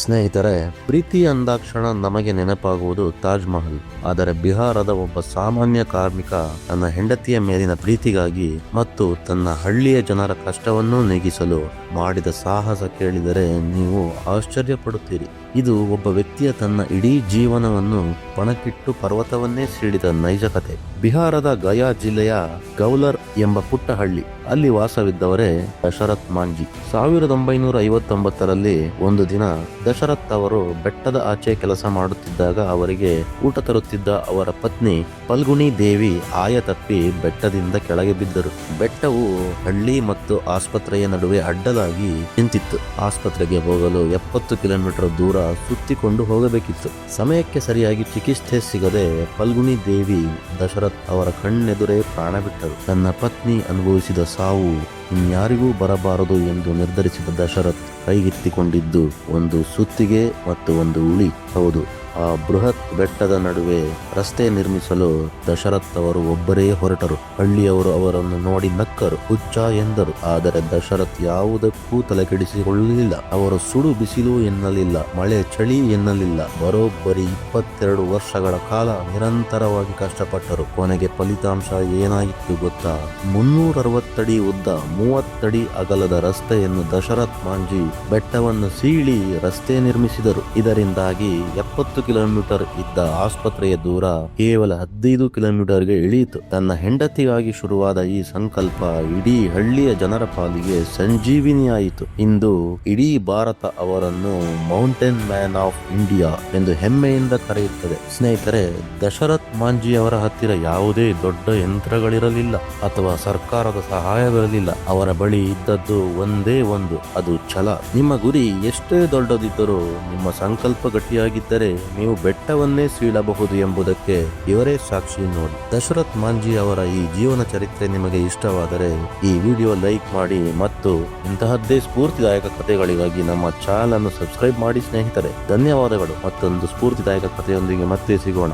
ಸ್ನೇಹಿತರೆ, ಪ್ರೀತಿ ಅಂದಾಕ್ಷಣ ನಮಗೆ ನೆನಪಾಗುವುದು ತಾಜ್ ಮಹಲ್. ಆದರೆ ಬಿಹಾರದ ಒಬ್ಬ ಸಾಮಾನ್ಯ ಕಾರ್ಮಿಕ ತನ್ನ ಹೆಂಡತಿಯ ಮೇಲಿನ ಪ್ರೀತಿಗಾಗಿ ಮತ್ತು ತನ್ನ ಹಳ್ಳಿಯ ಜನರ ಕಷ್ಟವನ್ನೂ ನೀಗಿಸಲು ಮಾಡಿದ ಸಾಹಸ ಕೇಳಿದರೆ ನೀವು ಆಶ್ಚರ್ಯ ಪಡುತ್ತೀರಿ. ಇದು ಒಬ್ಬ ವ್ಯಕ್ತಿಯ ತನ್ನ ಇಡೀ ಜೀವನವನ್ನು ಪಣಕ್ಕಿಟ್ಟು ಪರ್ವತವನ್ನೇ ಸೀಳಿದ ನೈಜ ಕಥೆ. ಬಿಹಾರದ ಗಯಾ ಜಿಲ್ಲೆಯ ಗೌಲರ್ ಎಂಬ ಪುಟ್ಟ ಹಳ್ಳಿ. ಅಲ್ಲಿ ವಾಸವಿದ್ದವರೇ ದಶರಥ್ ಮಾಂಜಿ. 1959ರಲ್ಲಿ ಒಂದು ದಿನ ದಶರಥ್ ಅವರು ಬೆಟ್ಟದ ಆಚೆ ಕೆಲಸ ಮಾಡುತ್ತಿದ್ದಾಗ ಅವರಿಗೆ ಊಟ ತರುತ್ತಿದ್ದ ಅವರ ಪತ್ನಿ ಫಲ್ಗುಣಿ ದೇವಿ ಆಯ ತಪ್ಪಿ ಬೆಟ್ಟದಿಂದ ಕೆಳಗೆ ಬಿದ್ದರು. ಬೆಟ್ಟವು ಹಳ್ಳಿ ಮತ್ತು ಆಸ್ಪತ್ರೆಯ ನಡುವೆ ಅಡ್ಡಲಾಗಿ ನಿಂತಿತ್ತು. ಆಸ್ಪತ್ರೆಗೆ ಹೋಗಲು 70 ಕಿಲೋಮೀಟರ್ ದೂರ ಸುತ್ತಿಕೊಂಡು ಹೋಗಬೇಕಿತ್ತು. ಸಮಯಕ್ಕೆ ಸರಿಯಾಗಿ ಚಿಕಿತ್ಸೆ ಸಿಗದೆ ಫಲ್ಗುಣಿ ದೇವಿ ದಶರಥ್ ಅವರ ಕಣ್ಣೆದುರೇ ಪ್ರಾಣ ಬಿಟ್ಟರು. ತನ್ನ ಪತ್ನಿ ಅನುಭವಿಸಿದ ಸಾವು ಇನ್ಯಾರಿಗೂ ಬರಬಾರದು ಎಂದು ನಿರ್ಧರಿಸಿದ ದಶರಥ್ ಕೈಗೆತ್ತಿಕೊಂಡಿದ್ದು ಒಂದು ಸುತ್ತಿಗೆ ಮತ್ತು ಒಂದು ಉಳಿ. ಹೌದು, ಆ ಬೃಹತ್ ಬೆಟ್ಟದ ನಡುವೆ ರಸ್ತೆ ನಿರ್ಮಿಸಲು ದಶರಥ್ ಅವರು ಒಬ್ಬರೇ ಹೊರಟರು. ಹಳ್ಳಿಯವರು ಅವರನ್ನು ನೋಡಿ ನಕ್ಕರು, ಹುಚ್ಚ ಎಂದರು. ಆದರೆ ದಶರಥ್ ಯಾವುದಕ್ಕೂ ತಲೆಕೆಡಿಸಿಕೊಳ್ಳಲಿಲ್ಲ. ಅವರು ಸುಡು ಬಿಸಿಲು ಎನ್ನಲಿಲ್ಲ, ಮಳೆ ಚಳಿ ಎನ್ನಲಿಲ್ಲ. ಬರೋಬ್ಬರಿ 22 ವರ್ಷಗಳ ಕಾಲ ನಿರಂತರವಾಗಿ ಕಷ್ಟಪಟ್ಟರು. ಕೊನೆಗೆ ಫಲಿತಾಂಶ ಏನಾಗಿತ್ತು ಗೊತ್ತಾ? 360 ಅಡಿ ಉದ್ದ, 30 ಅಡಿ ಅಗಲದ ರಸ್ತೆಯನ್ನು ದಶರಥ್ ಮಾಂಜಿ ಬೆಟ್ಟವನ್ನು ಸೀಳಿ ರಸ್ತೆ ನಿರ್ಮಿಸಿದರು. ಇದರಿಂದಾಗಿ 70 ಕಿಲೋಮೀಟರ್ ಇದ್ದ ಆಸ್ಪತ್ರೆಯ ದೂರ ಕೇವಲ 15 ಕಿಲೋಮೀಟರ್ಗೆ ಇಳಿಯಿತು. ತನ್ನ ಹೆಂಡತಿಗಾಗಿ ಶುರುವಾದ ಈ ಸಂಕಲ್ಪ ಇಡೀ ಹಳ್ಳಿಯ ಜನರ ಪಾಲಿಗೆ ಸಂಜೀವಿನಿಯಾಯಿತು. ಇಂದು ಇಡೀ ಭಾರತ ಅವರನ್ನು ಮೌಂಟೇನ್ ಮ್ಯಾನ್ ಆಫ್ ಇಂಡಿಯಾ ಎಂದು ಹೆಮ್ಮೆಯಿಂದ ಕರೆಯುತ್ತದೆ. ಸ್ನೇಹಿತರೆ, ದಶರಥ್ ಮಾಂಜಿ ಅವರ ಹತ್ತಿರ ಯಾವುದೇ ದೊಡ್ಡ ಯಂತ್ರಗಳಿರಲಿಲ್ಲ ಅಥವಾ ಸರ್ಕಾರದ ಸಹಾಯವಿರಲಿಲ್ಲ. ಅವರ ಬಳಿ ಇದ್ದದ್ದು ಒಂದೇ ಒಂದು, ಅದು ಛಲ. ನಿಮ್ಮ ಗುರಿ ಎಷ್ಟೇ ದೊಡ್ಡದಿದ್ದರೂ ನಿಮ್ಮ ಸಂಕಲ್ಪ ಗಟ್ಟಿಯಾಗಿದ್ದರೆ ನೀವು ಬೆಟ್ಟವನ್ನೇ ಸೀಳಬಹುದು ಎಂಬುದಕ್ಕೆ ಇವರೇ ಸಾಕ್ಷಿ. ನೋಡಿ, ದಶರಥ್ ಮಾಂಜಿ ಅವರ ಈ ಜೀವನ ಚರಿತ್ರೆ ನಿಮಗೆ ಇಷ್ಟವಾದರೆ ಈ ವಿಡಿಯೋ ಲೈಕ್ ಮಾಡಿ ಮತ್ತು ಇಂತಹದ್ದೇ ಸ್ಫೂರ್ತಿದಾಯಕ ಕಥೆಗಳಿಗಾಗಿ ನಮ್ಮ ಚಾನಲ್ ಅನ್ನು ಸಬ್ಸ್ಕ್ರೈಬ್ ಮಾಡಿ ಸ್ನೇಹಿತರೆ. ಧನ್ಯವಾದಗಳು. ಮತ್ತೊಂದು ಸ್ಫೂರ್ತಿದಾಯಕ ಕಥೆಯೊಂದಿಗೆ ಮತ್ತೆ ಸಿಗೋಣ.